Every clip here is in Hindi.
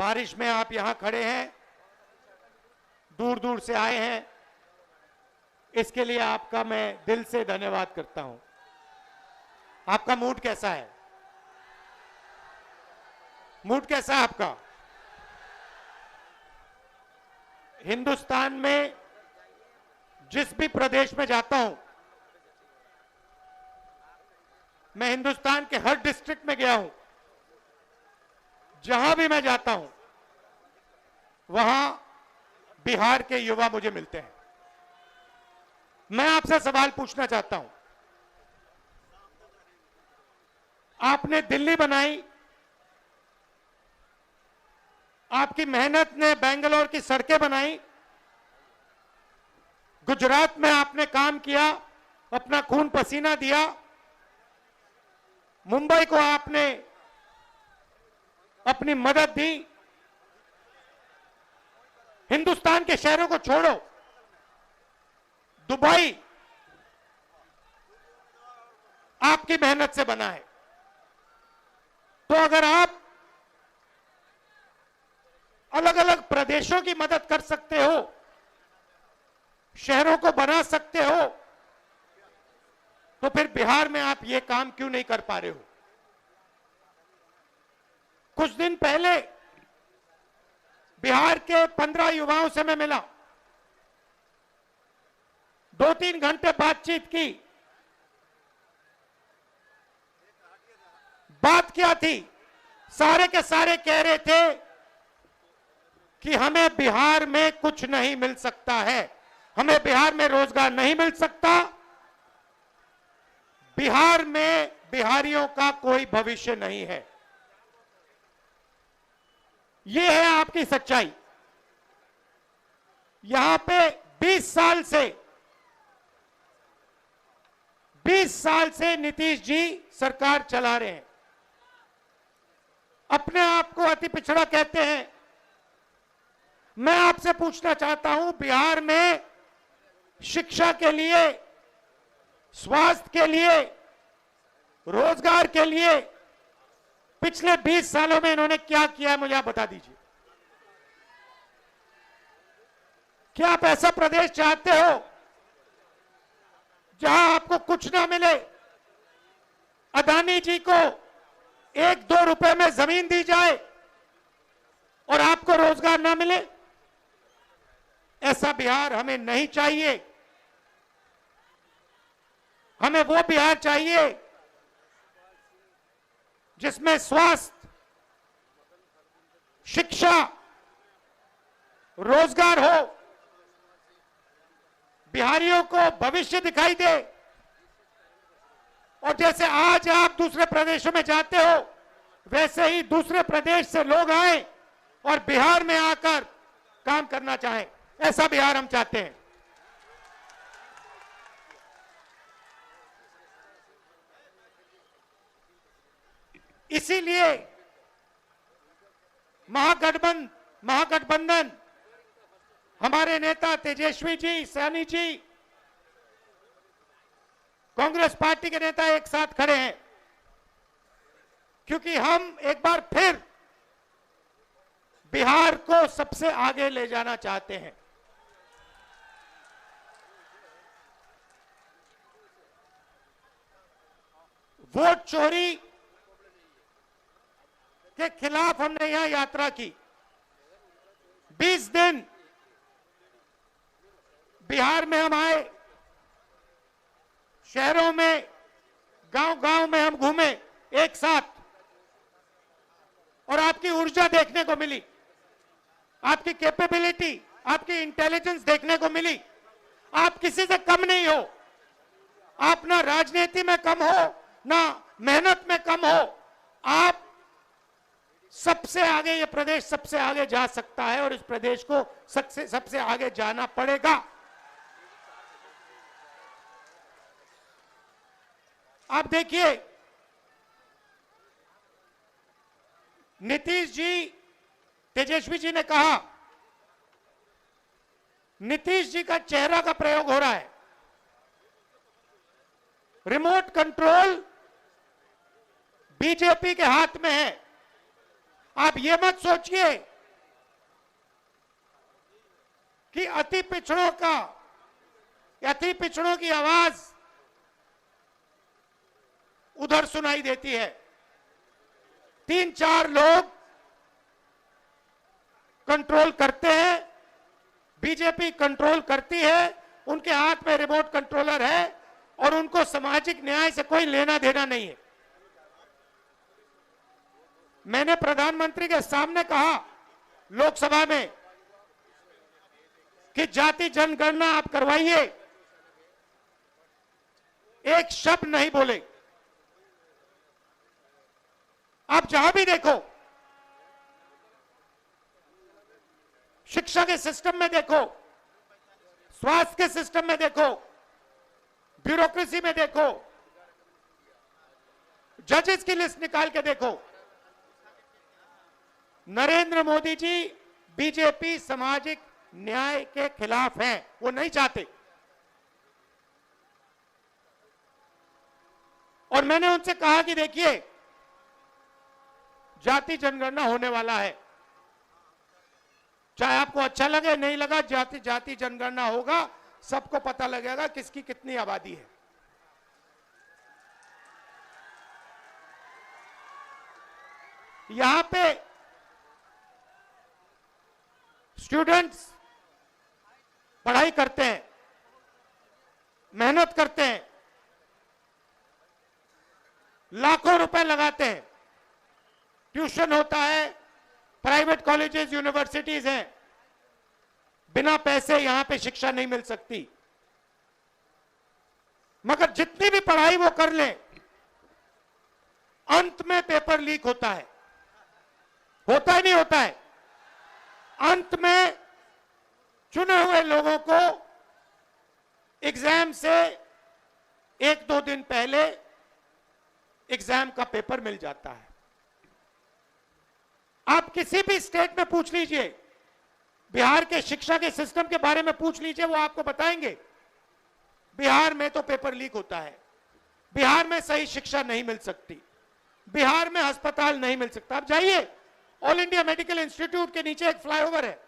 बारिश में आप यहां खड़े हैं, दूर दूर से आए हैं, इसके लिए आपका मैं दिल से धन्यवाद करता हूं। आपका मूड कैसा है? मूड कैसा है आपका? हिंदुस्तान में जिस भी प्रदेश में जाता हूं, मैं हिंदुस्तान के हर डिस्ट्रिक्ट में गया हूं, जहां भी मैं जाता हूं वहां बिहार के युवा मुझे मिलते हैं। मैं आपसे सवाल पूछना चाहता हूं, आपने दिल्ली बनाई, आपकी मेहनत ने बेंगलोर की सड़कें बनाई, गुजरात में आपने काम किया, अपना खून पसीना दिया, मुंबई को आपने अपनी मदद दी। हिंदुस्तान के शहरों को छोड़ो, दुबई आपकी मेहनत से बना है। तो अगर आप अलग अलग प्रदेशों की मदद कर सकते हो, शहरों को बना सकते हो, तो फिर बिहार में आप ये काम क्यों नहीं कर पा रहे हो? कुछ दिन पहले बिहार के 15 युवाओं से मैं मिला, 2-3 घंटे बातचीत की। बात क्या थी? सारे के सारे कह रहे थे कि हमें बिहार में कुछ नहीं मिल सकता है, हमें बिहार में रोजगार नहीं मिल सकता, बिहार में बिहारियों का कोई भविष्य नहीं है। यह है आपकी सच्चाई। यहां पे 20 साल से नीतीश जी सरकार चला रहे हैं। अपने आप को अति पिछड़ा कहते हैं। मैं आपसे पूछना चाहता हूं, बिहार में शिक्षा के लिए, स्वास्थ्य के लिए, रोजगार के लिए पिछले 20 सालों में इन्होंने क्या किया है, मुझे आप बता दीजिए। क्या आप ऐसा प्रदेश चाहते हो जहां आपको कुछ ना मिले? अदानी जी को 1-2 रुपए में जमीन दी जाए और आपको रोजगार ना मिले? ऐसा बिहार हमें नहीं चाहिए। हमें वो बिहार चाहिए जिसमें स्वास्थ्य, शिक्षा, रोजगार हो, बिहारियों को भविष्य दिखाई दे। और जैसे आज आप दूसरे प्रदेशों में जाते हो, वैसे ही दूसरे प्रदेश से लोग आए और बिहार में आकर काम करना चाहें। ऐसा बिहार हम चाहते हैं। इसीलिए महागठबंधन, हमारे नेता तेजस्वी जी, सैनी जी, कांग्रेस पार्टी के नेता एक साथ खड़े हैं, क्योंकि हम एक बार फिर बिहार को सबसे आगे ले जाना चाहते हैं। वोट चोरी के खिलाफ हमने यहां यात्रा की। 20 दिन बिहार में हम आए, शहरों में, गांव-गांव में हम घूमे एक साथ, और आपकी ऊर्जा देखने को मिली, आपकी कैपेबिलिटी, आपकी इंटेलिजेंस देखने को मिली। आप किसी से कम नहीं हो। आप ना राजनीति में कम हो, ना मेहनत में कम हो। आप सबसे आगे, ये प्रदेश सबसे आगे जा सकता है और इस प्रदेश को सबसे आगे जाना पड़ेगा। आप देखिए, नीतीश जी, तेजस्वी जी ने कहा, नीतीश जी का चेहरा का प्रयोग हो रहा है। रिमोट कंट्रोल बीजेपी के हाथ में है। आप ये मत सोचिए कि अति पिछड़ों की आवाज उधर सुनाई देती है। 3-4 लोग कंट्रोल करते हैं, बीजेपी कंट्रोल करती है, उनके हाथ में रिमोट कंट्रोलर है और उनको सामाजिक न्याय से कोई लेना देना नहीं है। मैंने प्रधानमंत्री के सामने कहा लोकसभा में कि जाति जनगणना आप करवाइए, एक शब्द नहीं बोले। आप जहां भी देखो, शिक्षा के सिस्टम में देखो, स्वास्थ्य के सिस्टम में देखो, ब्यूरोक्रेसी में देखो, जजेस की लिस्ट निकाल के देखो, नरेंद्र मोदी जी बीजेपी सामाजिक न्याय के खिलाफ हैं, वो नहीं चाहते। और मैंने उनसे कहा कि देखिए, जाति जनगणना होने वाला है, चाहे आपको अच्छा लगे नहीं लगा, जाति जनगणना होगा, सबको पता लगेगा किसकी कितनी आबादी है। यहां पे स्टूडेंट्स पढ़ाई करते हैं, मेहनत करते हैं, लाखों रुपए लगाते हैं, ट्यूशन होता है, प्राइवेट कॉलेजेस यूनिवर्सिटीज हैं, बिना पैसे यहां पे शिक्षा नहीं मिल सकती। मगर जितनी भी पढ़ाई वो कर लें, अंत में पेपर लीक होता है। होता ही नहीं होता है। अंत में चुने हुए लोगों को एग्जाम से 1-2 दिन पहले एग्जाम का पेपर मिल जाता है। आप किसी भी स्टेट में पूछ लीजिए, बिहार के शिक्षा के सिस्टम के बारे में पूछ लीजिए, वो आपको बताएंगे बिहार में तो पेपर लीक होता है, बिहार में सही शिक्षा नहीं मिल सकती, बिहार में अस्पताल नहीं मिल सकता। आप जाइए, ऑल इंडिया मेडिकल इंस्टीट्यूट के नीचे एक फ्लाईओवर है,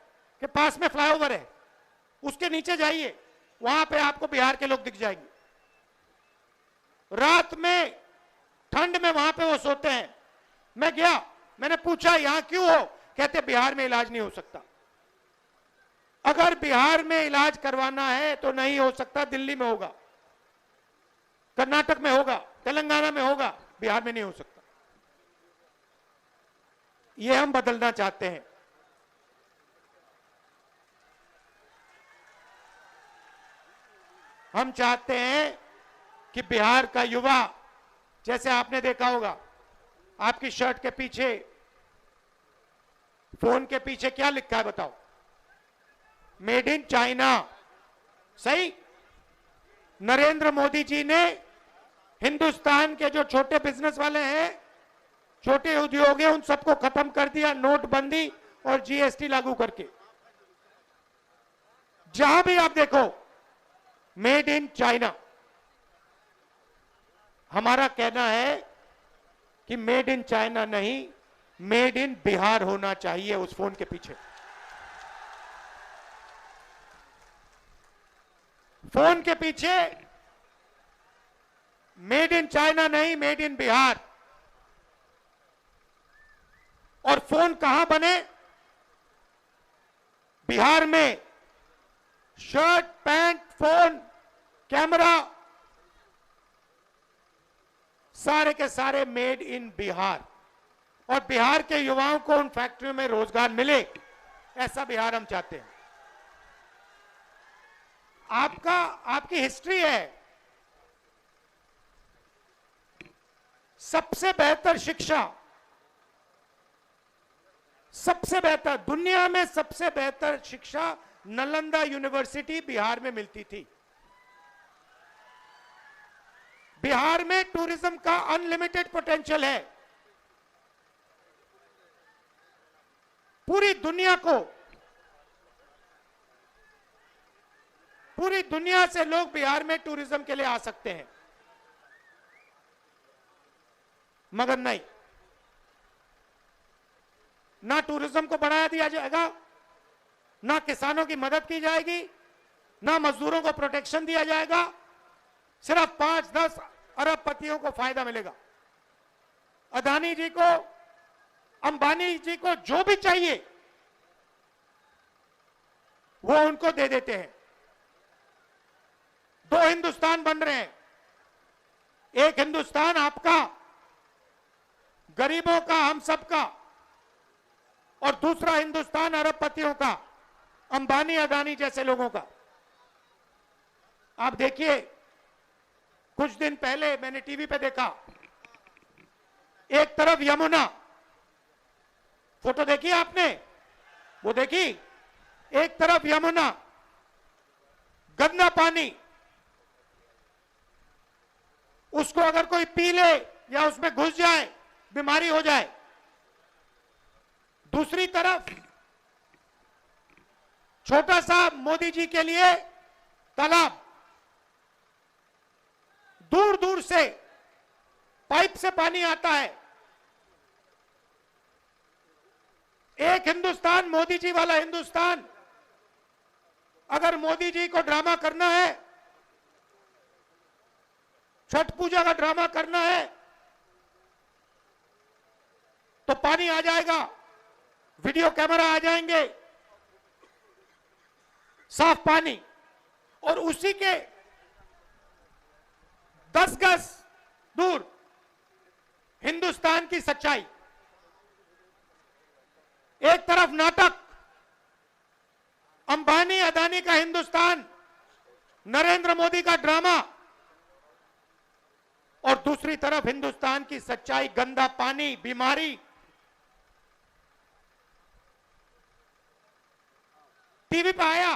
के पास में फ्लाईओवर है, उसके नीचे जाइए, वहां पे आपको बिहार के लोग दिख जाएंगे। रात में ठंड में वहां पे वो सोते हैं। मैं गया, मैंने पूछा यहां क्यों हो, कहते बिहार में इलाज नहीं हो सकता। अगर बिहार में इलाज करवाना है तो नहीं हो सकता, दिल्ली में होगा, कर्नाटक में होगा, तेलंगाना में होगा, बिहार में नहीं हो सकता। ये हम बदलना चाहते हैं। हम चाहते हैं कि बिहार का युवा, जैसे आपने देखा होगा, आपकी शर्ट के पीछे, फोन के पीछे क्या लिखा है बताओ? Made in China. सही? नरेंद्र मोदी जी ने हिंदुस्तान के जो छोटे बिजनेस वाले हैं, छोटे उद्योग हैं, उन सबको खत्म कर दिया नोटबंदी और जीएसटी लागू करके। जहां भी आप देखो मेड इन चाइना। हमारा कहना है कि मेड इन चाइना नहीं, मेड इन बिहार होना चाहिए उस फोन के पीछे। फोन के पीछे मेड इन चाइना नहीं, मेड इन बिहार। और फोन कहां बने? बिहार में। शर्ट, पैंट, फोन, कैमरा, सारे के सारे मेड इन बिहार। और बिहार के युवाओं को उन फैक्ट्रियों में रोजगार मिले, ऐसा बिहार हम चाहते हैं। आपकी हिस्ट्री है। सबसे बेहतर शिक्षा, सबसे बेहतर, दुनिया में सबसे बेहतर शिक्षा नालंदा यूनिवर्सिटी बिहार में मिलती थी। बिहार में टूरिज्म का अनलिमिटेड पोटेंशियल है। पूरी दुनिया से लोग बिहार में टूरिज्म के लिए आ सकते हैं। मगर नहीं, ना टूरिज्म को बढ़ाया दिया जाएगा, ना किसानों की मदद की जाएगी, ना मजदूरों को प्रोटेक्शन दिया जाएगा। सिर्फ 5-10 अरबपतियों को फायदा मिलेगा। अदानी जी को, अंबानी जी को जो भी चाहिए वो उनको दे देते हैं। दो हिंदुस्तान बन रहे हैं। एक हिंदुस्तान आपका, गरीबों का, हम सबका, और दूसरा हिंदुस्तान अरबपतियों का, अंबानी अदानी जैसे लोगों का। आप देखिए, कुछ दिन पहले मैंने टीवी पे देखा, एक तरफ यमुना, फोटो देखी आपने? वो देखी? एक तरफ यमुना, गंदा पानी, उसको अगर कोई पी ले या उसमें घुस जाए बीमारी हो जाए। दूसरी तरफ छोटा सा मोदी जी के लिए तालाब, दूर दूर से पाइप से पानी आता है। एक हिंदुस्तान, मोदी जी वाला हिंदुस्तान। अगर मोदी जी को ड्रामा करना है, छठ पूजा का ड्रामा करना है, तो पानी आ जाएगा, वीडियो कैमरा आ जाएंगे, साफ पानी, और उसी के 10 गज दूर हिंदुस्तान की सच्चाई। एक तरफ नाटक, अंबानी अदानी का हिंदुस्तान, नरेंद्र मोदी का ड्रामा, और दूसरी तरफ हिंदुस्तान की सच्चाई, गंदा पानी, बीमारी। टीवी पे आया,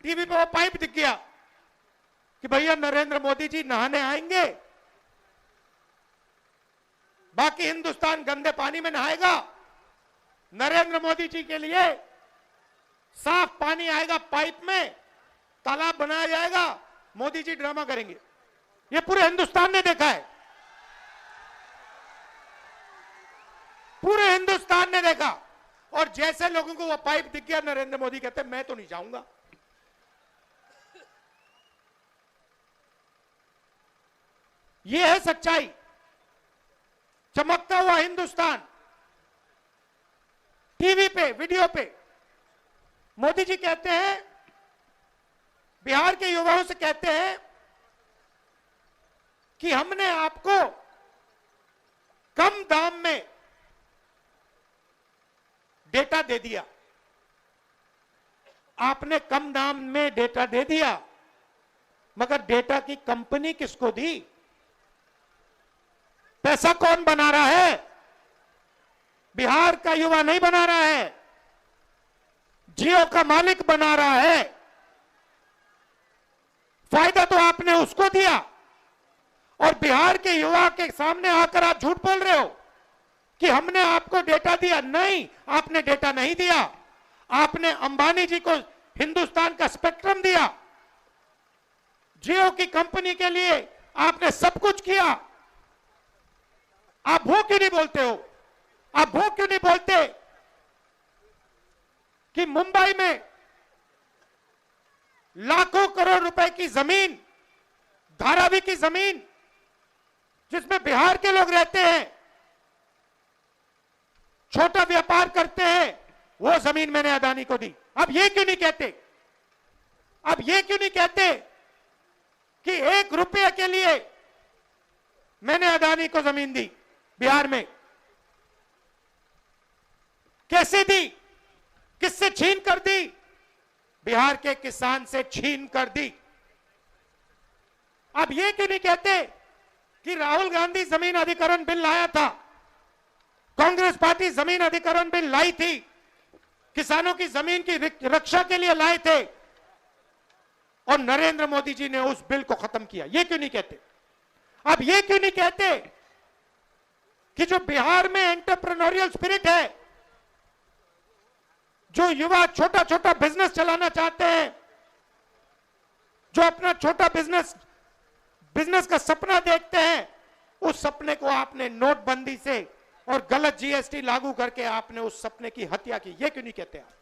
टीवी पे वो पाइप दिख गया कि भैया नरेंद्र मोदी जी नहाने आएंगे, बाकी हिंदुस्तान गंदे पानी में नहाएगा। नरेंद्र मोदी जी के लिए साफ पानी आएगा, पाइप में तालाब बनाया जाएगा, मोदी जी ड्रामा करेंगे। ये पूरे हिंदुस्तान ने देखा है, पूरे हिंदुस्तान ने देखा। और जैसे लोगों को वो पाइप दिख गया, नरेंद्र मोदी कहते मैं तो नहीं जाऊंगा। ये है सच्चाई, चमकता हुआ हिंदुस्तान। टीवी पे, वीडियो पे मोदी जी कहते हैं, बिहार के युवाओं से कहते हैं कि हमने आपको कम दाम में डेटा दे दिया। आपने कम दाम में डेटा दे दिया, मगर डेटा की कंपनी किसको दी? पैसा कौन बना रहा है? बिहार का युवा नहीं बना रहा है, जियो का मालिक बना रहा है। फायदा तो आपने उसको दिया, और बिहार के युवा के सामने आकर आप झूठ बोल रहे हो कि हमने आपको डेटा दिया। नहीं, आपने डेटा नहीं दिया। आपने अंबानी जी को हिंदुस्तान का स्पेक्ट्रम दिया, जियो की कंपनी के लिए आपने सब कुछ किया। आप वो क्यों नहीं बोलते हो? आप वो क्यों नहीं बोलते कि मुंबई में लाखों करोड़ रुपए की जमीन, धारावी की जमीन, जिसमें बिहार के लोग रहते हैं, छोटा व्यापार करते हैं, वो जमीन मैंने अदानी को दी। अब ये क्यों नहीं कहते? अब ये क्यों नहीं कहते कि 1 रुपये के लिए मैंने अदानी को जमीन दी बिहार में? कैसे दी? किससे छीन कर दी? बिहार के किसान से छीन कर दी। अब ये क्यों नहीं कहते कि राहुल गांधी जमीन अधिग्रहण बिल लाया था, कांग्रेस पार्टी जमीन अधिग्रहण बिल लाई थी, किसानों की जमीन की रक्षा के लिए लाए थे, और नरेंद्र मोदी जी ने उस बिल को खत्म किया? ये क्यों नहीं कहते? अब ये क्यों नहीं कहते कि जो बिहार में एंटरप्रेन्योरियल स्पिरिट है, जो युवा छोटा छोटा बिजनेस चलाना चाहते हैं, जो अपना छोटा बिजनेस का सपना देखते हैं, उस सपने को आपने नोटबंदी से और गलत जीएसटी लागू करके आपने उस सपने की हत्या की। ये क्यों नहीं कहते आप?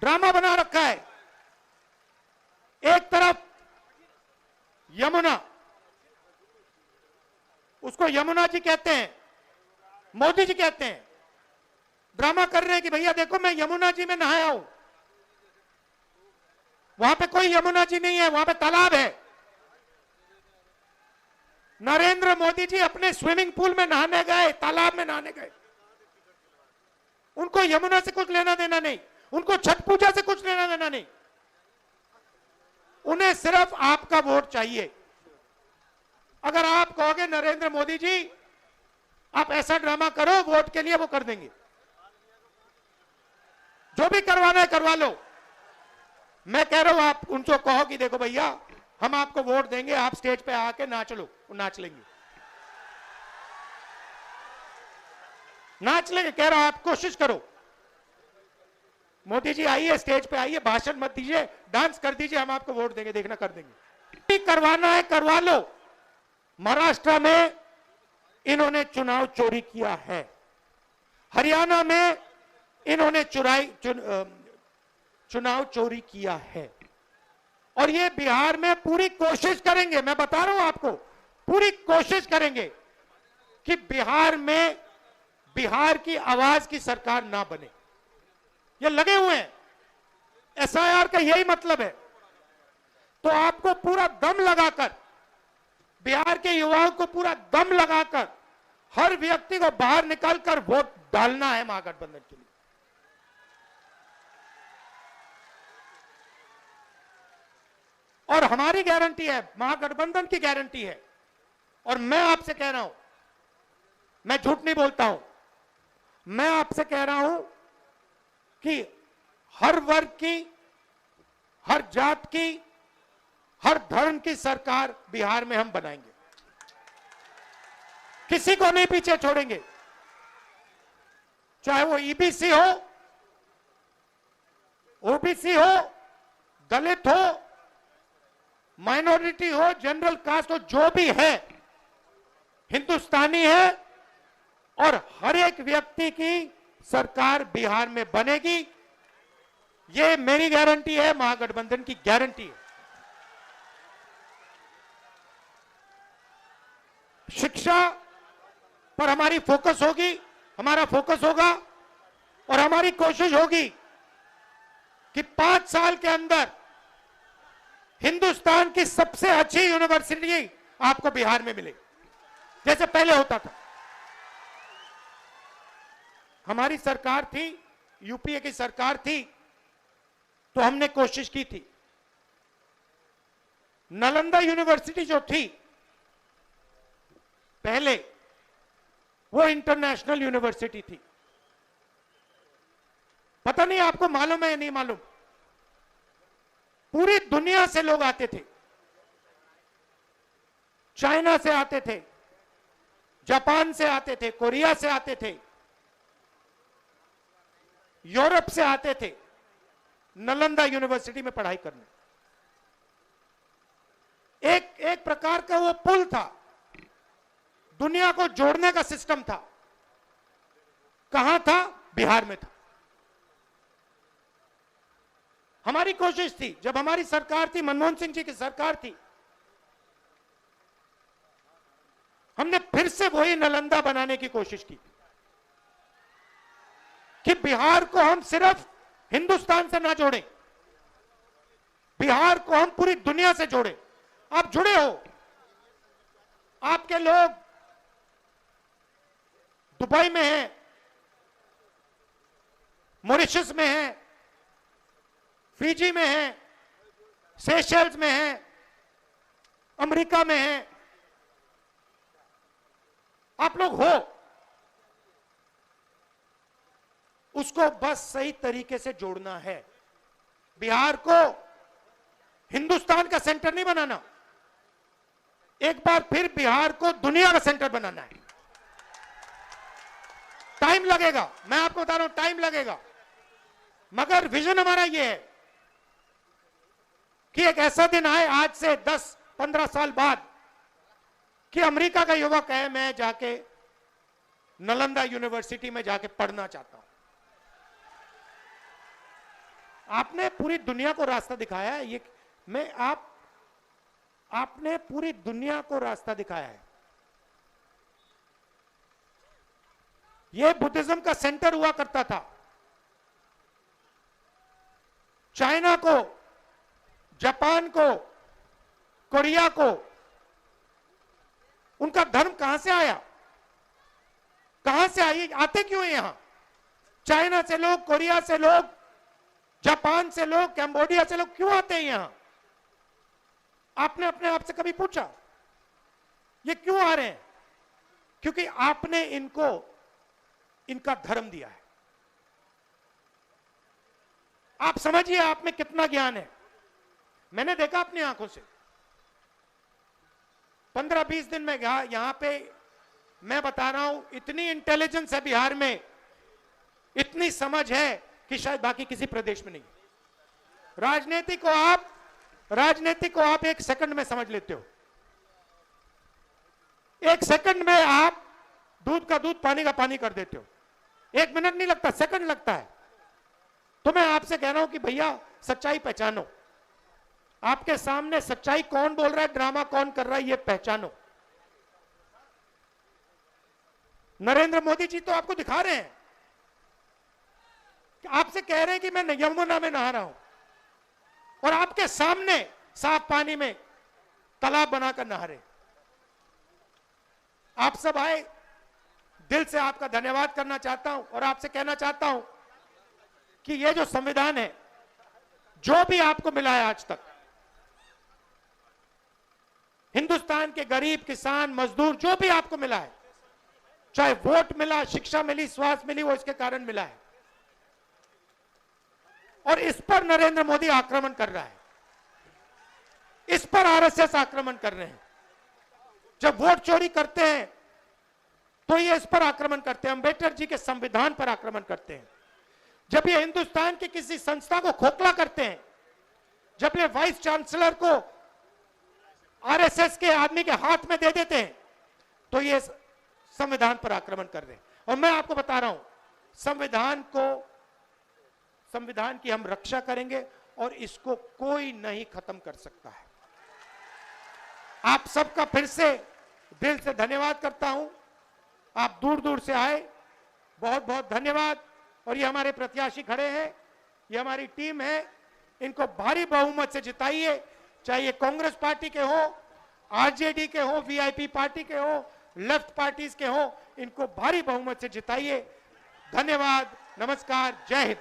ड्रामा बना रखा है। एक तरफ यमुना, उसको यमुना जी कहते हैं, मोदी जी कहते हैं, ड्रामा कर रहे हैं कि भैया देखो मैं यमुना जी में नहाया हूं। वहां पे कोई यमुना जी नहीं है, वहां पे तालाब है। नरेंद्र मोदी जी अपने स्विमिंग पूल में नहाने गए, तालाब में नहाने गए। उनको यमुना से कुछ लेना देना नहीं, उनको छठ पूजा से कुछ लेना देना नहीं। उन्हें सिर्फ आपका वोट चाहिए। अगर आप कहोगे नरेंद्र मोदी जी आप ऐसा ड्रामा करो वोट के लिए, वो कर देंगे। जो भी करवाना है करवा लो। मैं कह रहा हूं आप उनको कहो कि देखो भैया हम आपको वोट देंगे, आप स्टेज पे आके नाच लो, वो नाच लेंगे। नाच लेंगे, कह रहा हूं आप कोशिश करो। मोदी जी आइए, स्टेज पे आइए, भाषण मत दीजिए, डांस कर दीजिए, हम आपको वोट देंगे, देखना कर देंगे। करवाना है करवा लो। महाराष्ट्र में इन्होंने चुनाव चोरी किया है, हरियाणा में इन्होंने चुनाव चोरी किया है, और ये बिहार में पूरी कोशिश करेंगे। मैं बता रहा हूं आपको, पूरी कोशिश करेंगे कि बिहार में बिहार की आवाज की सरकार ना बने। ये लगे हुए हैं, एसआईआर का यही मतलब है। तो आपको पूरा दम लगाकर, बिहार के युवाओं को पूरा दम लगाकर हर व्यक्ति को बाहर निकालकर वोट डालना है महागठबंधन के लिए। और हमारी गारंटी है, महागठबंधन की गारंटी है। और मैं आपसे कह रहा हूं, मैं झूठ नहीं बोलता हूं, मैं आपसे कह रहा हूं कि हर वर्ग की, हर जात की, हर धर्म की सरकार बिहार में हम बनाएंगे। किसी को नहीं पीछे छोड़ेंगे, चाहे वो ईबीसी हो, ओबीसी हो, दलित हो, माइनॉरिटी हो, जनरल कास्ट हो, जो भी है हिंदुस्तानी है, और हर एक व्यक्ति की सरकार बिहार में बनेगी। ये मेरी गारंटी है, महागठबंधन की गारंटी है। शिक्षा पर हमारी फोकस होगी, हमारा फोकस होगा, और हमारी कोशिश होगी कि 5 साल के अंदर हिंदुस्तान की सबसे अच्छी यूनिवर्सिटी आपको बिहार में मिले, जैसे पहले होता था। हमारी सरकार थी, यूपीए की सरकार थी, तो हमने कोशिश की थी। नालंदा यूनिवर्सिटी जो थी पहले, वो इंटरनेशनल यूनिवर्सिटी थी। पता नहीं आपको मालूम है या नहीं मालूम, पूरी दुनिया से लोग आते थे। चाइना से आते थे, जापान से आते थे, कोरिया से आते थे, यूरोप से आते थे नालंदा यूनिवर्सिटी में पढ़ाई करने। एक प्रकार का वो पुल था, दुनिया को जोड़ने का सिस्टम था। कहां था? बिहार में था। हमारी कोशिश थी, जब हमारी सरकार थी, मनमोहन सिंह जी की सरकार थी, हमने फिर से वही नालंदा बनाने की कोशिश की कि बिहार को हम सिर्फ हिंदुस्तान से ना जोड़ें, बिहार को हम पूरी दुनिया से जोड़ें। आप जुड़े हो, आपके लोग दुबई में हैं, मॉरिशस में हैं, फिजी में हैं, सेशल्स में हैं, अमेरिका में हैं। आप लोग हो, उसको बस सही तरीके से जोड़ना है। बिहार को हिंदुस्तान का सेंटर नहीं बनाना, एक बार फिर बिहार को दुनिया का सेंटर बनाना है। टाइम लगेगा, मैं आपको बता रहा हूं, टाइम लगेगा, मगर विजन हमारा यह है कि एक ऐसा दिन आए आज से 10-15 साल बाद कि अमेरिका का युवक है, मैं जाके नालंदा यूनिवर्सिटी में जाके पढ़ना चाहता हूं। आपने पूरी दुनिया को रास्ता दिखाया है। आपने पूरी दुनिया को रास्ता दिखाया है। यह बुद्धिज्म का सेंटर हुआ करता था। चाइना को, जापान को, कोरिया को, उनका धर्म कहां से आया? कहां से आई? आते क्यों हैं यहां? चाइना से लोग, कोरिया से लोग, जापान से लोग, कैम्बोडिया से लोग क्यों आते हैं यहां? आपने अपने आप से कभी पूछा ये क्यों आ रहे हैं? क्योंकि आपने इनको इनका धर्म दिया है। आप समझिए आप में कितना ज्ञान है। मैंने देखा अपनी आंखों से। 15-20 दिन में यहां पे मैं बता रहा हूं, इतनी इंटेलिजेंस है बिहार में, इतनी समझ है कि शायद बाकी किसी प्रदेश में नहीं। राजनीति को आप 1 सेकंड में समझ लेते हो। 1 सेकंड में आप दूध का दूध, पानी का पानी कर देते हो। 1 मिनट नहीं लगता, सेकंड लगता है। तो मैं आपसे कह रहा हूं कि भैया सच्चाई पहचानो। आपके सामने सच्चाई कौन बोल रहा है, ड्रामा कौन कर रहा है, ये पहचानो। नरेंद्र मोदी जी तो आपको दिखा रहे हैं, आपसे कह रहे हैं कि मैं यमुना में नहा रहा हूं, और आपके सामने साफ पानी में तालाब बनाकर नहा रहे। आप सब आए, दिल से आपका धन्यवाद करना चाहता हूं और आपसे कहना चाहता हूं कि ये जो संविधान है, जो भी आपको मिला है आज तक, हिंदुस्तान के गरीब, किसान, मजदूर, जो भी आपको मिला है, चाहे वोट मिला, शिक्षा मिली, स्वास्थ्य मिली, वो इसके कारण मिला है। और इस पर नरेंद्र मोदी आक्रमण कर रहा है, इस पर आरएसएस आक्रमण कर रहे हैं। जब वोट चोरी करते हैं तो ये इस पर आक्रमण करते हैं, अंबेडकर जी के संविधान पर आक्रमण करते हैं। जब ये हिंदुस्तान की किसी संस्था को खोखला करते हैं, जब ये वाइस चांसलर को आरएसएस के आदमी के हाथ में दे देते हैं, तो ये संविधान पर आक्रमण कर रहे हैं। और मैं आपको बता रहा हूं, संविधान की हम रक्षा करेंगे और इसको कोई नहीं खत्म कर सकता है। आप सबका फिर से दिल से धन्यवाद करता हूं। आप दूर दूर से आए, बहुत बहुत धन्यवाद। और ये हमारे प्रत्याशी खड़े हैं, ये हमारी टीम है, इनको भारी बहुमत से जिताइए। चाहे ये कांग्रेस पार्टी के हो, आरजेडी के हो, वीआईपी पार्टी के हो, लेफ्ट पार्टीज के हो, इनको भारी बहुमत से जिताइए। धन्यवाद, नमस्कार, जय हिंद।